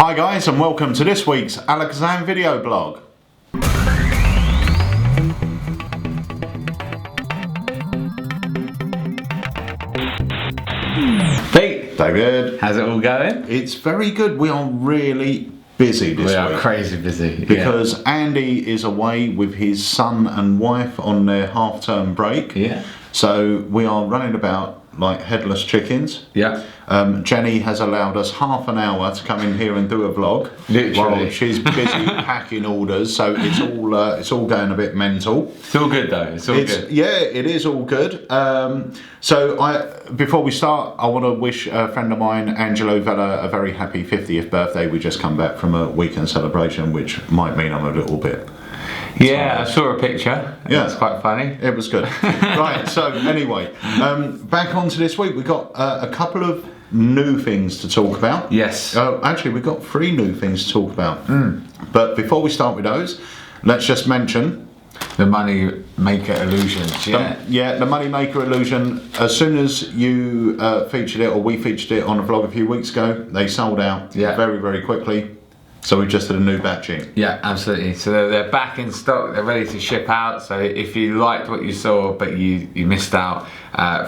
Hi guys, and welcome to this week's Alakazam Video Blog. Pete, David, how's it all going? it's very good. We are really busy this week. We are crazy busy. Because Andy is away with his son and wife on their half-term break. Yeah. So we are running about like headless chickens. Yeah. Jenny has allowed us half an hour to come in here and do a vlog. Literally. While she's busy packing orders, so it's all going a bit mental. It's all good though. It's all good. Yeah, it is all good. Before we start, I want to wish a friend of mine, Angelo Vella, a very happy 50th birthday. We just come back from a weekend celebration, which might mean I'm a little bit. Yeah, I saw a picture. Yeah, it's quite funny. It was good. Right. So anyway, back onto this week. We got a couple of new things to talk about. Yes. Actually, we've got 3 new things to talk about. But before we start with those, let's just mention the money maker illusions. Yeah. the money maker illusion. As soon as you featured it, or we featured it on a vlog a few weeks ago, they sold out very, very quickly. So we just did a new batch in. Yeah, absolutely. So they're back in stock. They're ready to ship out. So if you liked what you saw but you missed out,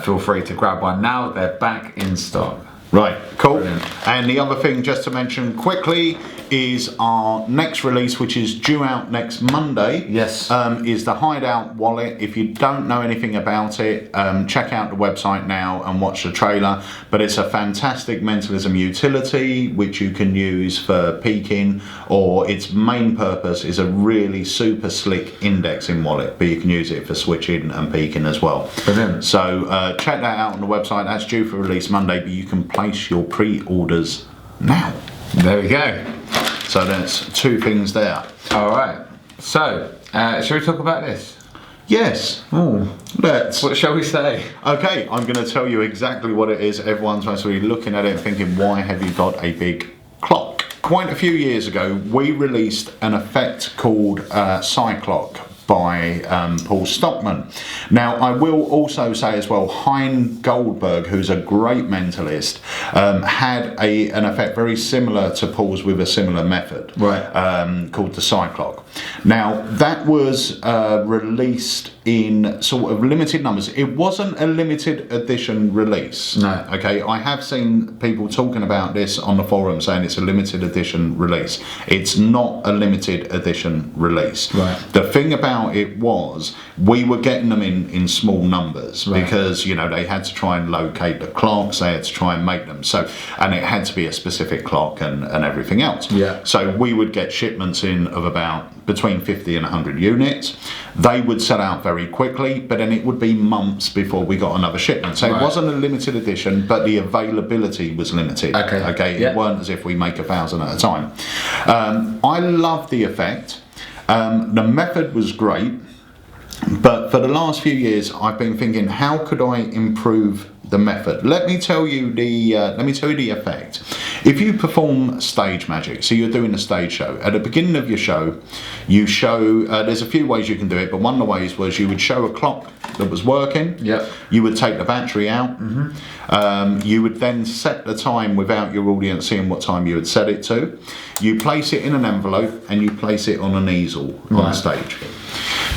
feel free to grab one now. They're back in stock. Right, cool. Brilliant. And the other thing, just to mention quickly, is our next release, which is due out next Monday. Yes. Is the Hideout wallet. If you don't know anything about it, check out the website now and watch the trailer. But it's a fantastic mentalism utility which you can use for peeking, or its main purpose is a really super slick indexing wallet, but you can use it for switching and peeking as well. Brilliant. So check that out on the website. That's due for release Monday, but you can place your pre-orders now. There we go. So that's 2 things there. All right. So, shall we talk about this? Yes. Oh, Let's. what shall we say? Okay, I'm going to tell you exactly what it is. Everyone's supposed to be looking at it and thinking, why have you got a big clock? Quite a few years ago, we released an effect called Cyclock by Paul Stockman. Now, I will also say as well, Hein Goldberg, who's a great mentalist, had an effect very similar to Paul's with a similar method, right? Called the Cyclock. Now, that was released in sort of limited numbers. It wasn't a limited edition release. No. Okay, I have seen people talking about this on the forum saying it's a limited edition release. It's not a limited edition release. Right. The thing about it was we were getting them in small numbers, right, because, you know, they had to try and locate the clocks, they had to try and make them, so, and it had to be a specific clock and everything else. Yeah. So we would get shipments in of about between 50 and 100 units. They would sell out very quickly, but then it would be months before we got another shipment. So It wasn't a limited edition, but the availability was limited. Okay. It weren't as if we make 1,000 at a time. I love the effect. The method was great, but for the last few years I've been thinking, how could I improve the method? Let me tell you the effect. If you perform stage magic, so you're doing a stage show, at the beginning of your show, you show, there's a few ways you can do it, but one of the ways was you would show a clock that was working. Yep. You would take the battery out. You would then set the time without your audience seeing what time you had set it to. You place it in an envelope and you place it on an easel on the stage.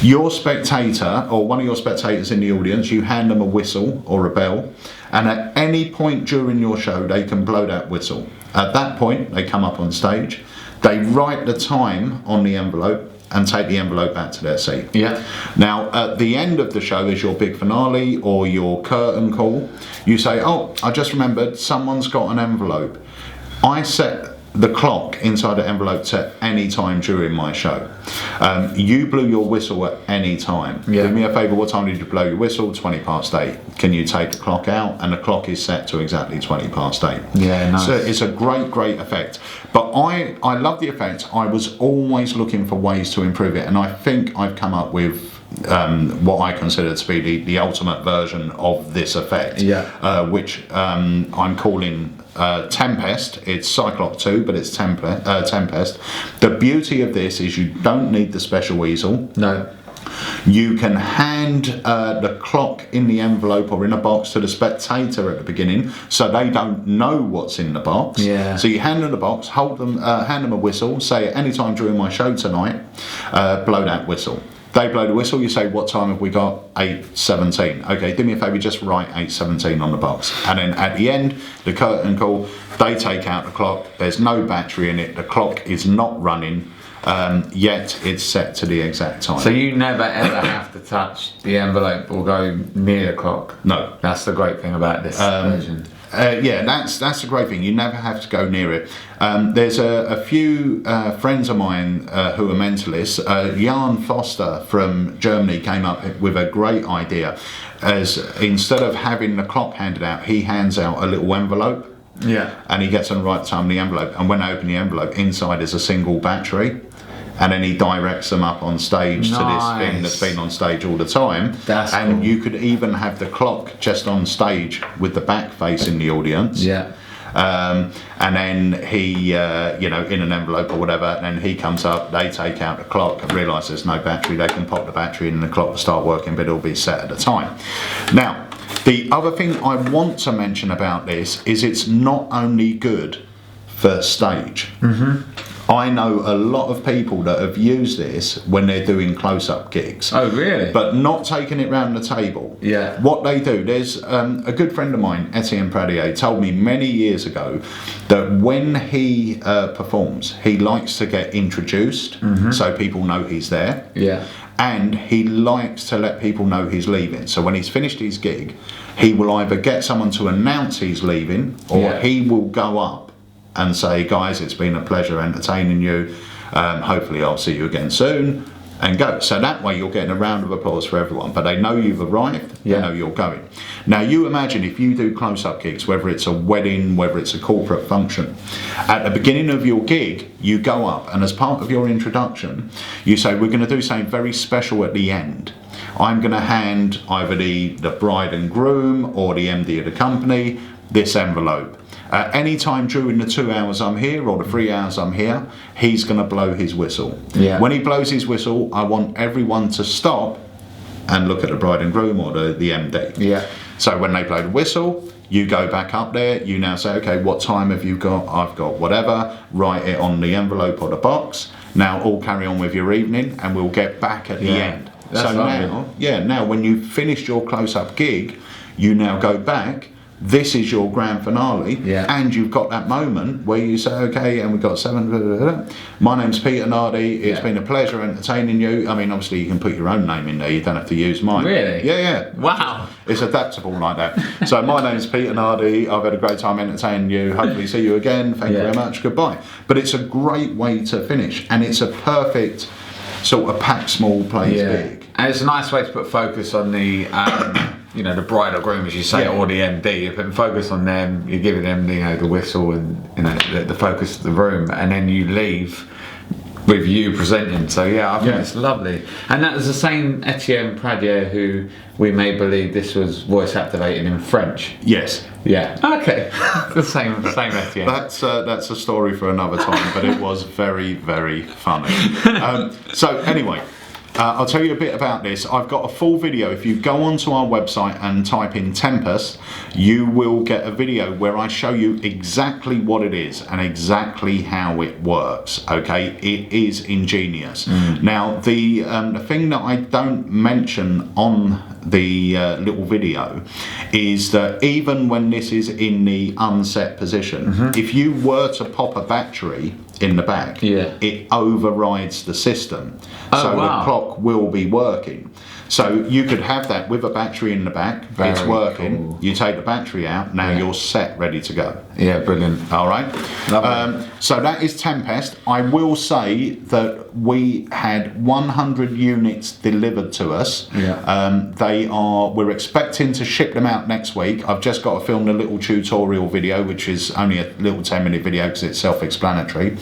Your spectator, or one of your spectators in the audience, you hand them a whistle or a bell, and at any point during your show they can blow that whistle. At that point they come up on stage, they write the time on the envelope and take the envelope back to their seat. Yeah. Now, at the end of the show is your big finale or your curtain call. You say, oh, I just remembered someone's got an envelope. I set the clock inside the envelope to any time during my show. You blew your whistle at any time. Yeah. Do me a favour, what time did you blow your whistle? 8:20. Can you take the clock out? And the clock is set to exactly 8:20. Yeah, nice. So it's a great effect. But I love the effect. I was always looking for ways to improve it, and I think I've come up with what I consider to be the ultimate version of this effect, which I'm calling Tempest. It's Cyclock 2, but it's Tempest. The beauty of this is you don't need the special easel. No. You can hand the clock in the envelope or in a box to the spectator at the beginning, so they don't know what's in the box. Yeah. So you hand them the box, hand them a whistle, say at any time during my show tonight, blow that whistle. They blow the whistle, you say, what time have we got? 8:17. Okay, do me a favour, just write 8:17 on the box. And then at the end, the curtain call, they take out the clock, there's no battery in it, the clock is not running, yet it's set to the exact time. So you never ever have to touch the envelope or go near the clock? No. That's the great thing about this version. Yeah, that's the great thing. You never have to go near it. There's a few friends of mine who are mentalists. Jan Foster from Germany came up with a great idea. As instead of having the clock handed out, he hands out a little envelope. Yeah. And he gets on the right time in the envelope. And when I open the envelope, inside is a single battery. And then he directs them up on stage to this thing that's been on stage all the time. That's and cool. you could even have the clock just on stage with the back facing the audience. Yeah. And then he, you know, in an envelope or whatever, and then he comes up, they take out the clock and realise there's no battery. They can pop the battery in and the clock will start working, but it'll be set at the time. Now, the other thing I want to mention about this is it's not only good for stage. I know a lot of people that have used this when they're doing close-up gigs. Oh, really? But not taking it round the table. Yeah. What they do, there's a good friend of mine, Etienne Pradier, told me many years ago that when he performs, he likes to get introduced so people know he's there. Yeah. And he likes to let people know he's leaving. So when he's finished his gig, he will either get someone to announce he's leaving, or he will go up and say, guys, it's been a pleasure entertaining you. Hopefully I'll see you again soon, and go. So that way you're getting a round of applause for everyone, but they know you've arrived, they know you're going. Now you imagine if you do close-up gigs, whether it's a wedding, whether it's a corporate function, at the beginning of your gig, you go up and as part of your introduction, you say, we're going to do something very special at the end. I'm going to hand either the bride and groom or the MD of the company this envelope. Any time during the 2 hours I'm here or the 3 hours I'm here, he's going to blow his whistle. Yeah. When he blows his whistle, I want everyone to stop and look at the bride and groom or the MD. Yeah. So when they blow the whistle, you go back up there, you now say, okay, what time have you got? I've got whatever, write it on the envelope or the box. Now all carry on with your evening and we'll get back at the end. That's so lovely. now when you've finished your close-up gig, you now go back. This is your grand finale, and you've got that moment where you say, okay, and we've got 7, blah, blah, blah. My name's Peter Nardi, it's been a pleasure entertaining you. I mean, obviously you can put your own name in there, you don't have to use mine. Really? Yeah. Wow. It's adaptable like that. So my name's Peter Nardi, I've had a great time entertaining you, hopefully see you again, thank you very much, goodbye. But it's a great way to finish, and it's a perfect sort of pack small, plays big. And it's a nice way to put focus on the you know, the bride or groom, as you say, or the MD. You're putting focus on them, you're giving them, you know, the whistle and, you know, the focus of the room, and then you leave with you presenting. So yeah, I think it's lovely. And that was the same Etienne Pradier who we may believe this was voice activated in French. Yes. Yeah. Okay. the same Etienne. That's a story for another time, but it was very, very funny. So anyway, I'll tell you a bit about this. I've got a full video. If you go onto our website and type in Tempus, you will get a video where I show you exactly what it is and exactly how it works. Okay, it is ingenious. Now, the thing that I don't mention on the little video is that even when this is in the unset position, if you were to pop a battery in the back, it overrides the system. So the clock will be working. So you could have that with a battery in the back, it's working, you take the battery out, now you're set, ready to go. Yeah, brilliant. All right. So that is Tempest. I will say that we had 100 units delivered to us. We're expecting to ship them out next week. I've just got to film a little tutorial video, which is only a little 10-minute video because it's self-explanatory.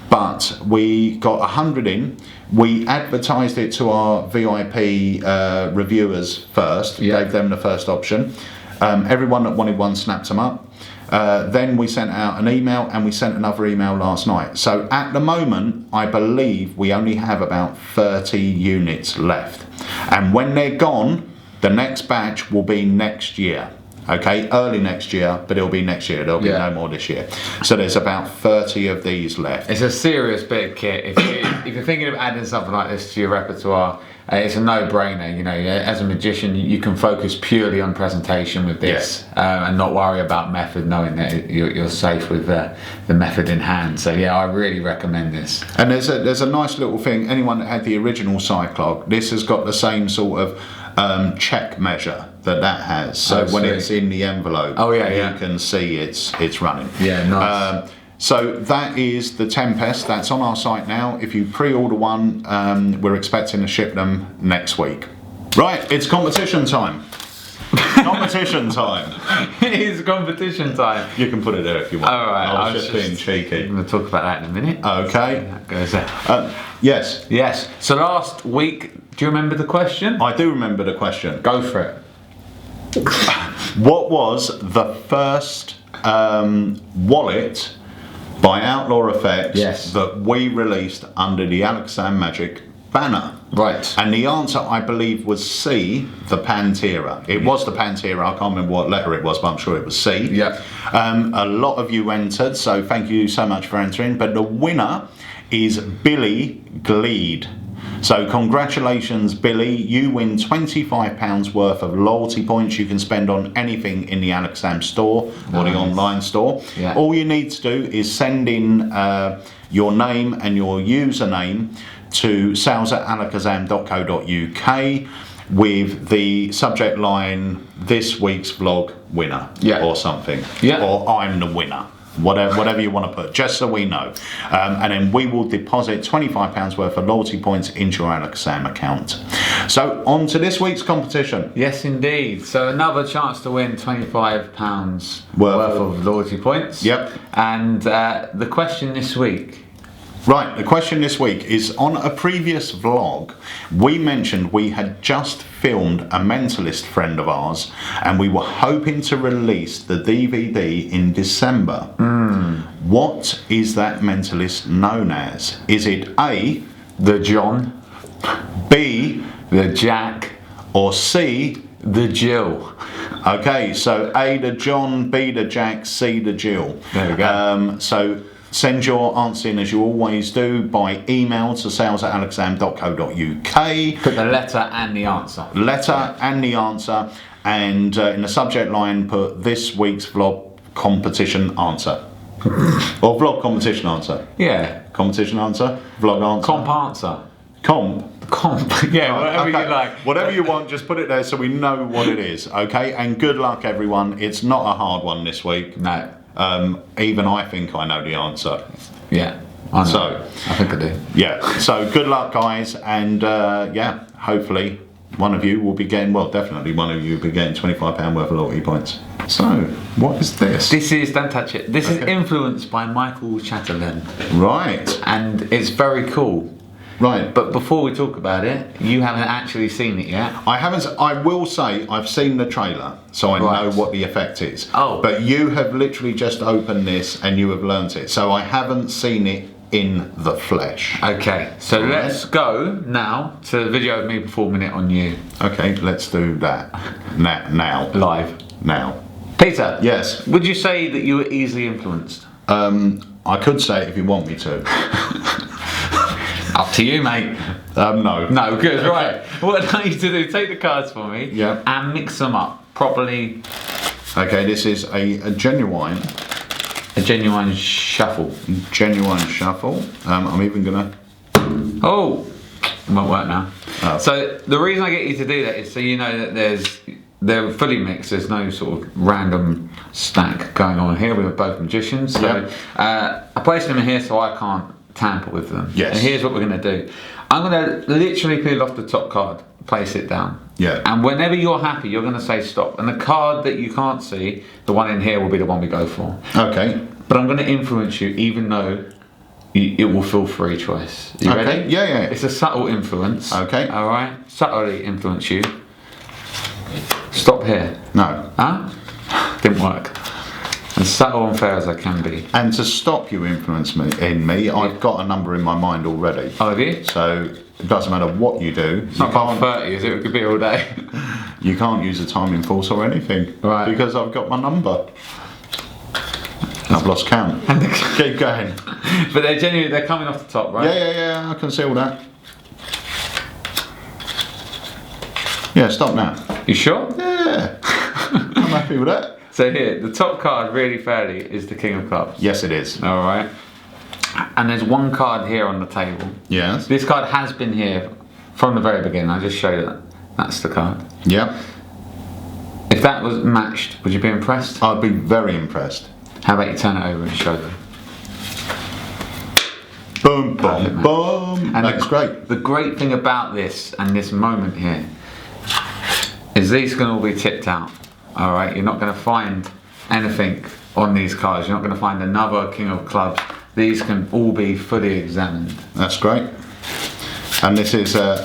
But we got 100 in. We advertised it to our VIP reviewers first, gave them the first option. Everyone that wanted one snapped them up. Then we sent out an email, and we sent another email last night. So at the moment, I believe we only have about 30 units left. And when they're gone, the next batch will be next year. Okay, early next year, but it'll be next year. There'll be no more this year. So there's about 30 of these left. It's a serious bit of kit. If you're thinking of adding something like this to your repertoire, it's a no-brainer. You know, as a magician, you can focus purely on presentation with this, and not worry about method, knowing that you're safe with the method in hand. So yeah, I really recommend this. And there's a nice little thing. Anyone that had the original Cyclock, this has got the same sort of check measure that has. So when it's in the envelope, you can see it's running. Yeah, nice. So that is the Tempest. That's on our site now. If you pre-order one, we're expecting to ship them next week. Right, it's competition time. Competition time. It is competition time. You can put it there if you want. All right, I was just being cheeky. I'm going to talk about that in a minute. Okay. That goes there. Yes. Yes. So last week, do you remember the question? I do remember the question. Go for it. What was the first wallet by Outlaw Effects that we released under the Alakazam Magic banner? Right. And the answer, I believe, was C, the Pantera. It was the Pantera. I can't remember what letter it was, but I'm sure it was C. Yeah. A lot of you entered, so thank you so much for entering. But the winner is Billy Gleed. So congratulations, Billy. You win £25 worth of loyalty points you can spend on anything in the Alakazam store or the online store. Yeah. All you need to do is send in your name and your username to sales@alakazam.co.uk with the subject line, this week's vlog winner, or something, or I'm the winner. Whatever you want to put, just so we know. And then we will deposit £25 worth of loyalty points into your Alakazam account. So on to this week's competition. Yes, indeed. So another chance to win £25 worth of loyalty points. Yep. And the question this week. Right, the question this week is, on a previous vlog, we mentioned we had just filmed a mentalist friend of ours, and we were hoping to release the DVD in December. What is that mentalist known as? Is it A, the John, B, the Jack, or C, the Jill? Okay, so A the John, B the Jack, C the Jill. There we go. So send your answer in, as you always do, by email to sales@alakazam.co.uk. Put the letter and the answer. Letter and the answer, and in the subject line put this week's vlog competition answer. Or vlog competition answer. Yeah. Competition answer, vlog answer. Comp answer. Comp. Yeah, whatever you like. Whatever you want, just put it there so we know what it is, okay? And good luck, everyone. It's not a hard one this week. No. Even I think I know the answer. Yeah. I know. So, I think I do. Yeah. So good luck, guys, and hopefully one of you will be getting, well, definitely one of you will be getting £25 worth of loyalty points. So, what is this? This is, don't touch it. This is influenced by Michael Chatelain. Right. And it's very cool. Right. But before we talk about it, you haven't actually seen it yet. I haven't. I will say I've seen the trailer, so I know what the effect is. Oh. But you have literally just opened this and you have learnt it, so I haven't seen it in the flesh. Okay, so let's go now to the video of me performing it on you. Okay, let's do that. Now. Live. Now. Peter. Yes. Would you say that you were easily influenced? I could say it if you want me to. Up to you, mate. No. No, good, right. What I need to do, take the cards for me and mix them up properly. Okay, this is a genuine shuffle. Genuine shuffle. I'm even gonna... Oh! It won't work now. Oh. So the reason I get you to do that is so you know that they're fully mixed. There's no sort of random stack going on here. We are both magicians. So I placed them in here so I can't tamper with them. Yes. And here's what we're going to do. I'm going to literally peel off the top card, place it down. Yeah. And whenever you're happy, you're going to say stop. And the card that you can't see, the one in here, will be the one we go for. Okay. But I'm going to influence you, even though it will feel free choice. You ready? Yeah. It's a subtle influence. Okay. All right. Subtly influence you. Stop here. No. Huh? Didn't work. As subtle and fair as I can be. And to stop you influencing me, I've got a number in my mind already. Oh, have you? So it doesn't matter what you do. It's not quite 30, is it? It could be all day. You can't use a timing force or anything. Right. Because I've got my number. I've lost count. Keep going. But they're coming off the top, right? Yeah, I can see all that. Yeah, stop now. You sure? Yeah. I'm happy with that. So here, the top card, really fairly, is the King of Clubs. Yes, it is. Alright. And there's one card here on the table. Yes. This card has been here from the very beginning. I just showed it. That's the card. Yep. If that was matched, would you be impressed? I'd be very impressed. How about you turn it over and show them? Boom, Perfect, boom, boom. And that's great. The great thing about this and this moment here is these can all be tipped out. Alright, you're not going to find anything on these cards. You're not going to find another King of Clubs. These can all be fully examined. That's great. And this is a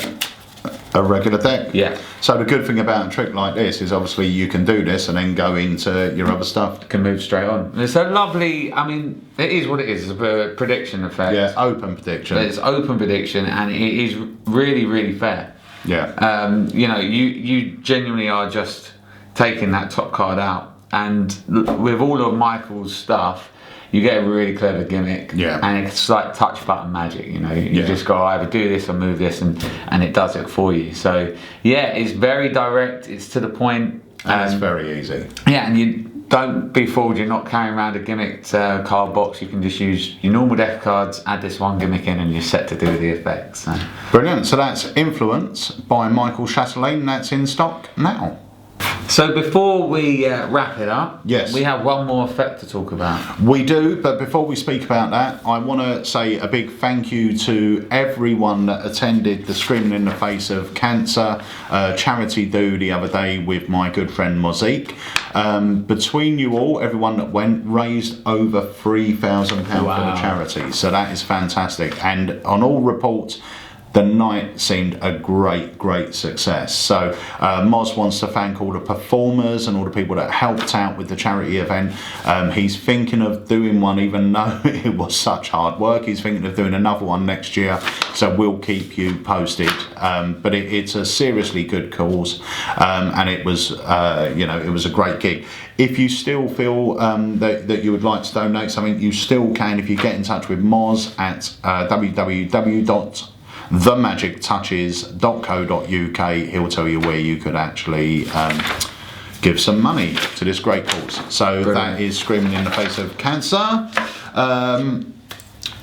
regular deck. Yeah. So the good thing about a trick like this is obviously you can do this and then go into your other stuff. Can move straight on. It's a lovely, I mean, it is what it is. It's a prediction effect. Yeah, open prediction. It's open prediction and it is really, really fair. Yeah. You know, you genuinely are just taking that top card out, and with all of Michael's stuff, you get a really clever gimmick. Yeah. And it's like touch button magic. You know, you just go either do this or move this, and it does it for you. So yeah, it's very direct. It's to the point. And it's very easy. Yeah, and you don't be fooled. You're not carrying around a gimmicked card box. You can just use your normal deck of cards, add this one gimmick in, and you're set to do the effects. So. Brilliant. So that's Influence by Michael Chatelain. That's in stock now. So before we wrap it up, yes, we have one more effect to talk about. We do, but before we speak about that, I want to say a big thank you to everyone that attended the Screaming in the Face of Cancer charity do the other day with my good friend Mozik. Between you all, everyone that went raised over £3,000 for the charity, so that is fantastic. And on all reports, the night seemed a great success. So Moz wants to thank all the performers and all the people that helped out with the charity event. He's thinking of doing one, even though it was such hard work. He's thinking of doing another one next year, so we'll keep you posted. But it's a seriously good cause, and it was it was a great gig. If you still feel that you would like to donate something, you still can if you get in touch with Moz at themagictouches.co.uk. He'll tell you where you could actually give some money to this great cause. So brilliant. That is Screaming in the Face of Cancer.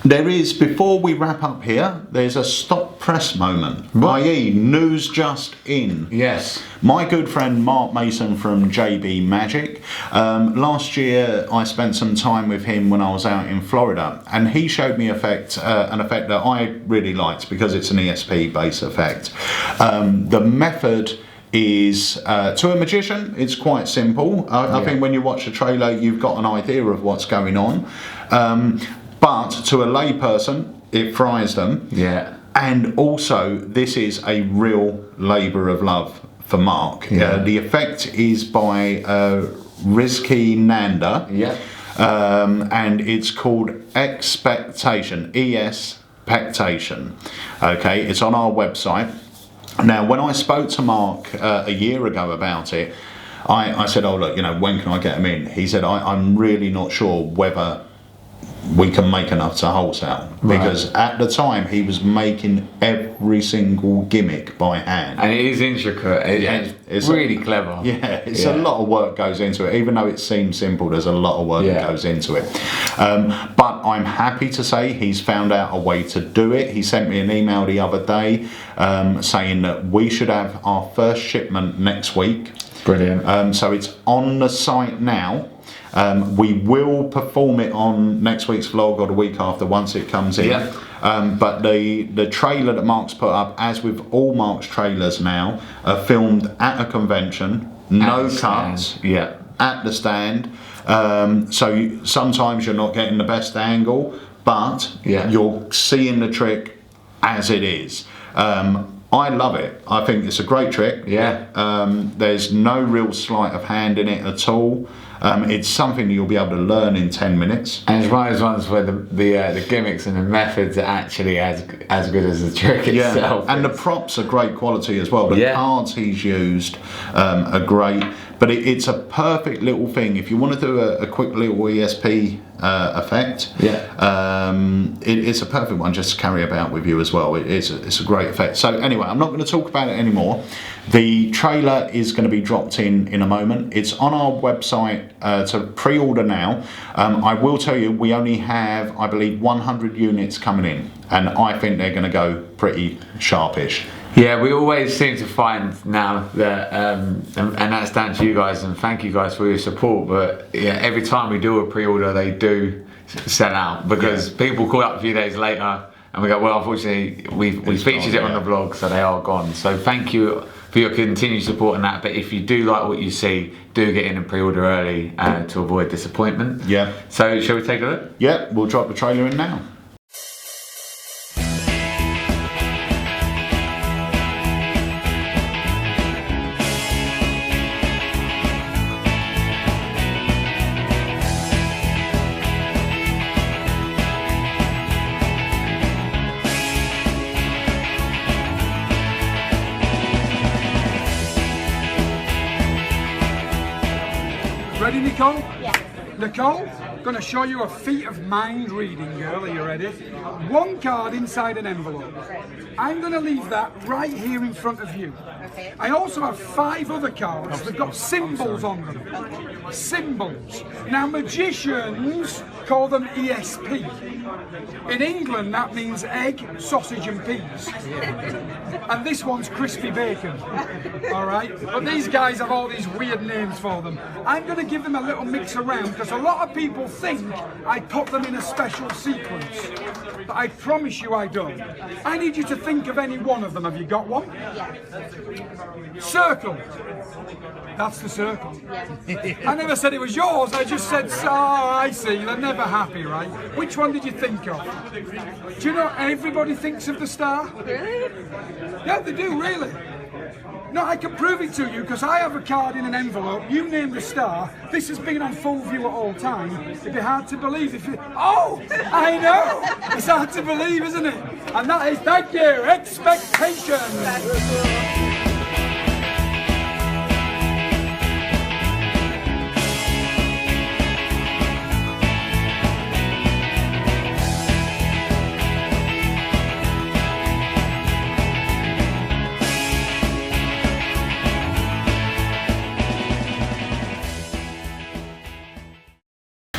There is, before we wrap up here, there's a stop press moment, i.e. news just in. Yes. My good friend Mark Mason from JB Magic, last year I spent some time with him when I was out in Florida, and he showed me an effect that I really liked because it's an ESP based effect. The method is, to a magician, it's quite simple. I think when you watch the trailer you've got an idea of what's going on. But to a lay person, it fries them. Yeah. And also, this is a real labour of love for Mark. Yeah. The effect is by Rizky Nanda. Yeah. And it's called Espectation. Espectation. Okay, it's on our website. Now, when I spoke to Mark a year ago about it, I said, oh look, when can I get them in? He said, I'm really not sure whether we can make enough to wholesale, because at the time he was making every single gimmick by hand, and it is intricate. It's really clever. Yeah, it's a lot of work goes into it. Even though it seems simple, there's a lot of work that goes into it. But I'm happy to say he's found out a way to do it. He sent me an email the other day saying that we should have our first shipment next week. Brilliant. So it's on the site now. We will perform it on next week's vlog or the week after once it comes in. Yeah. But the trailer that Mark's put up, as with all Mark's trailers now, are filmed at a convention, no cuts, at the stand. So sometimes you're not getting the best angle, but you're seeing the trick as it is. I love it. I think it's a great trick. Yeah. There's no real sleight of hand in it at all. It's something that you'll be able to learn in 10 minutes. And it's one of those ones where the gimmicks and the methods are actually as good as the trick itself. And the props are great quality as well. The cards he's used are great. But it's a perfect little thing. If you want to do a quick little ESP effect, it's a perfect one just to carry about with you as well. It's a great effect. So anyway, I'm not going to talk about it anymore. The trailer is going to be dropped in a moment. It's on our website to pre-order now. I will tell you, we only have, I believe, 100 units coming in, and I think they're going to go pretty sharpish. Yeah, we always seem to find now that, and that's down to you guys, and thank you guys for your support, but yeah, every time we do a pre-order, they do sell out, because people call up a few days later and we go, well, unfortunately, we featured it on the blog, so they are gone. So thank you for your continued support on that, but if you do like what you see, do get in and pre-order early to avoid disappointment. Yeah. So shall we take a look? Yeah, we'll drop the trailer in now. Ready, Nicole? Yeah. Nicole, going to show you a feat of mind reading, girl. Are you ready? One card inside an envelope. I'm going to leave that right here in front of you. Okay. I also have 5 other cards that got symbols on them. Symbols. Now, magicians call them ESP. In England, that means egg, sausage and peas. And this one's crispy bacon. All right? But these guys have all these weird names for them. I'm going to give them a little mix around, because a lot of people think I put them in a special sequence. But I promise you I don't. I need you to think of any one of them. Have you got one? Yeah. Circle. That's the circle. Yeah. I never said it was yours, I just said, oh, I see, they're never happy, right? Which one did you think of? Do you know everybody thinks of the star? Really? Yeah, they do, really. No, I can prove it to you, because I have a card in an envelope. You name the star. This has been on full view at all time. It'd be hard to believe if you... Oh, I know! It's hard to believe, isn't it? And that is, thank you, Expectation!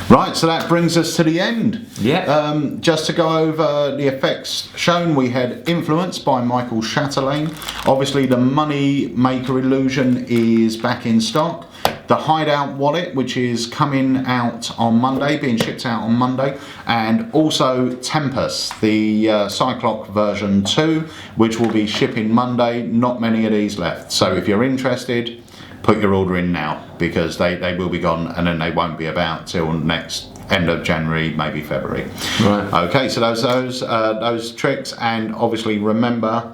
Right, so that brings us to the end. Yeah. Just to go over the effects shown, we had Influence by Michael Chatelain. Obviously, the Money Maker Illusion is back in stock. The Hideout Wallet, which is coming out on Monday, being shipped out on Monday. And also Tempus, the Cyclock version 2, which will be shipping Monday. Not many of these left. So if you're interested, put your order in now, because they will be gone, and then they won't be about till next end of January, maybe February. Right. Okay, so those tricks, and obviously remember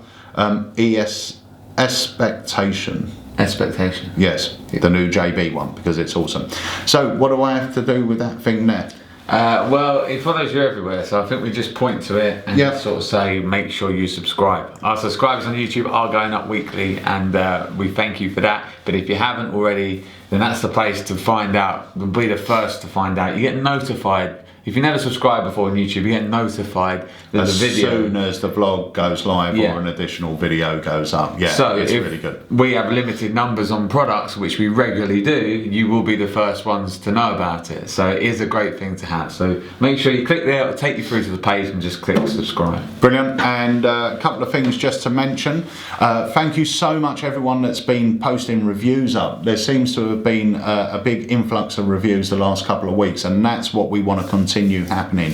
Espectation. Expectation. Yes, the new JB one, because it's awesome. So what do I have to do with that thing there? Well, it follows you everywhere, so I think we just point to it and sort of say, make sure you subscribe. Our subscribers on YouTube are going up weekly, and we thank you for that. But if you haven't already, then that's the place to find out. We'll be the first to find out. You get notified. If you never subscribed before on YouTube, you get notified that as the video, soon as the vlog goes live or an additional video goes up. Yeah, so it's really good. We have limited numbers on products, which we regularly do. You will be the first ones to know about it. So it is a great thing to have. So make sure you click there, it'll take you through to the page, and just click subscribe. Brilliant. And a couple of things just to mention. Thank you so much, everyone that's been posting reviews up. There seems to have been a big influx of reviews the last couple of weeks, and that's what we want to continue happening,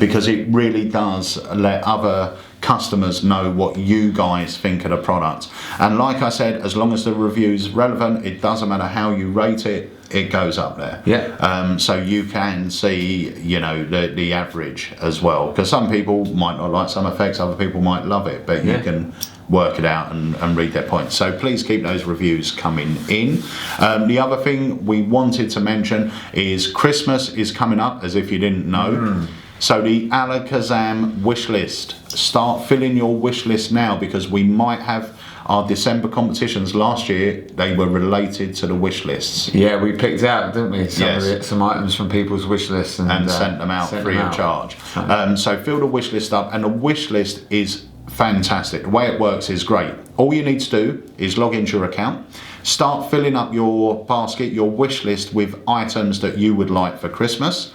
because it really does let other customers know what you guys think of the product. And like I said, as long as the review's relevant, it doesn't matter how you rate it, it goes up there. Yeah. So you can see, you know, the average as well, because some people might not like some effects, other people might love it, but you can work it out and read their points. So please keep those reviews coming in. The other thing we wanted to mention is Christmas is coming up, as if you didn't know. So the Alakazam wish list. Start filling your wish list now, because we might have our December competitions last year, they were related to the wish lists. Yeah, we picked out, didn't we, some items from people's wish lists and sent them out free of charge. So fill the wish list up, and the wish list is fantastic. The way it works is great. All you need to do is log into your account, start filling up your basket, your wish list with items that you would like for Christmas.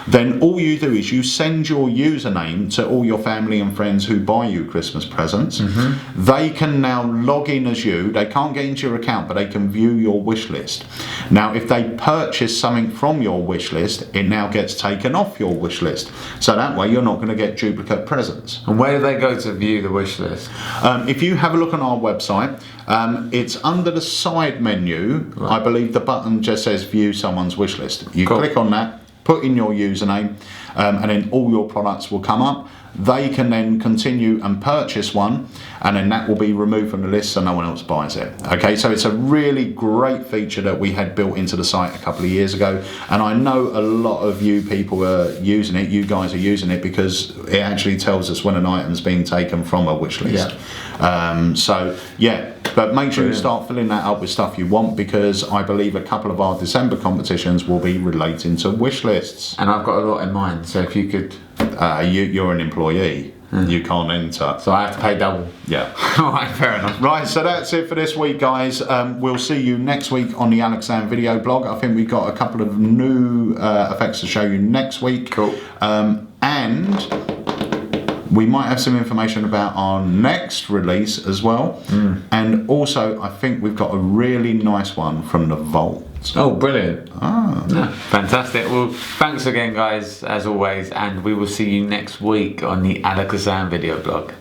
Then all you do is you send your username to all your family and friends who buy you Christmas presents. They can now log in as you. They can't get into your account, but they can view your wish list. Now, if they purchase something from your wish list, it now gets taken off your wish list. So that way you're not going to get duplicate presents. And where do they go to view the wish list? If you have a look on our website, it's under the side menu. I believe the button just says view someone's wish list. You click on that, put in your username, and then all your products will come up. They can then continue and purchase one, and then that will be removed from the list so no one else buys it. Okay, so it's a really great feature that we had built into the site a couple of years ago, and I know a lot of you people are using it. You guys are using it because it actually tells us when an item's being taken from a wish list. So yeah, but make sure you start filling that up with stuff you want, because I believe a couple of our December competitions will be relating to wish lists. And I've got a lot in mind, so if you could... you're an employee, you can't enter. So I have to pay double. Yeah. Alright, fair enough. Right, so that's it for this week, guys. We'll see you next week on the Alakazam Video Blog. I think we've got a couple of new effects to show you next week. Cool. And we might have some information about our next release as well. And also, I think we've got a really nice one from the Vault. Oh, brilliant. Yeah, fantastic. Well, thanks again, guys, as always, and we will see you next week on the Alakazam Video Blog.